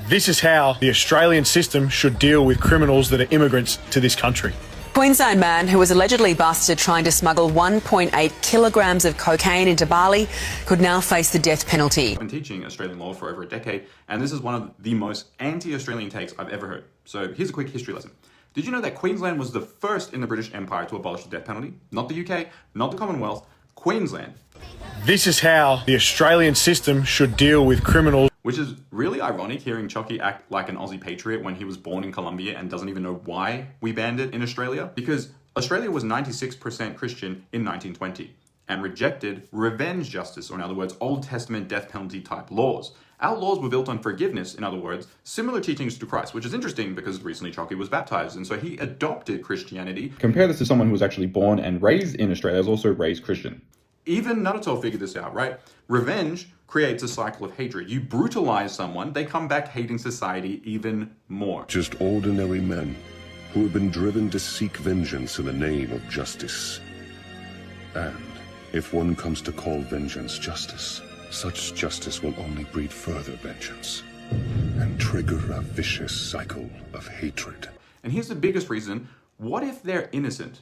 This is how the Australian system should deal with criminals that are immigrants to this country. Queensland man who was allegedly busted trying to smuggle 1.8 kilograms of cocaine into Bali could now face the death penalty. I've been teaching Australian law for over a decade, and this is one of the most anti-Australian takes I've ever heard. So here's a quick history lesson. Did you know that Queensland was the first in the British Empire to abolish the death penalty? Not the UK, not the Commonwealth, Queensland. This is how the Australian system should deal with criminals. Which is really ironic, hearing Chucky act like an Aussie patriot when he was born in Colombia and doesn't even know why we banned it in Australia. Because Australia was 96% Christian in 1920 and rejected revenge justice, or in other words, Old Testament death penalty type laws. Our laws were built on forgiveness, in other words, similar teachings to Christ, which is interesting because recently Chucky was baptized, and so he adopted Christianity. Compare this to someone who was actually born and raised in Australia, is also raised Christian. Even Naruto figured this out, right? Revenge creates a cycle of hatred. You brutalize someone, they come back hating society even more. Just ordinary men who have been driven to seek vengeance in the name of justice. And if one comes to call vengeance justice, such justice will only breed further vengeance and trigger a vicious cycle of hatred. And here's the biggest reason. What if they're innocent?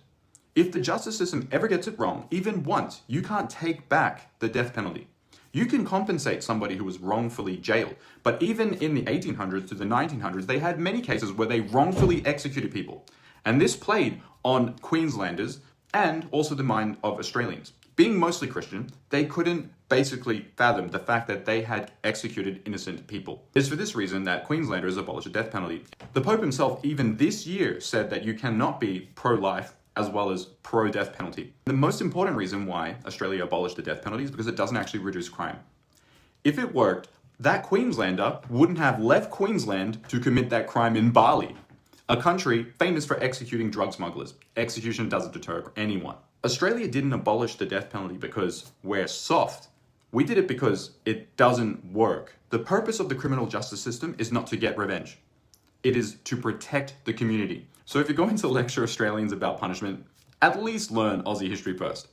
If the justice system ever gets it wrong, even once, you can't take back the death penalty. You can compensate somebody who was wrongfully jailed. But even in the 1800s to the 1900s, they had many cases where they wrongfully executed people. And this played on Queenslanders and also the mind of Australians. Being mostly Christian, they couldn't basically fathom the fact that they had executed innocent people. It's for this reason that Queenslanders abolished the death penalty. The Pope himself, even this year, said that you cannot be pro-life as well as pro-death penalty. The most important reason why Australia abolished the death penalty is because it doesn't actually reduce crime. If it worked, that Queenslander wouldn't have left Queensland to commit that crime in Bali, a country famous for executing drug smugglers. Execution doesn't deter anyone. Australia didn't abolish the death penalty because we're soft. We did it because it doesn't work. The purpose of the criminal justice system is not to get revenge. It is to protect the community. So if you're going to lecture Australians about punishment, at least learn Aussie history first.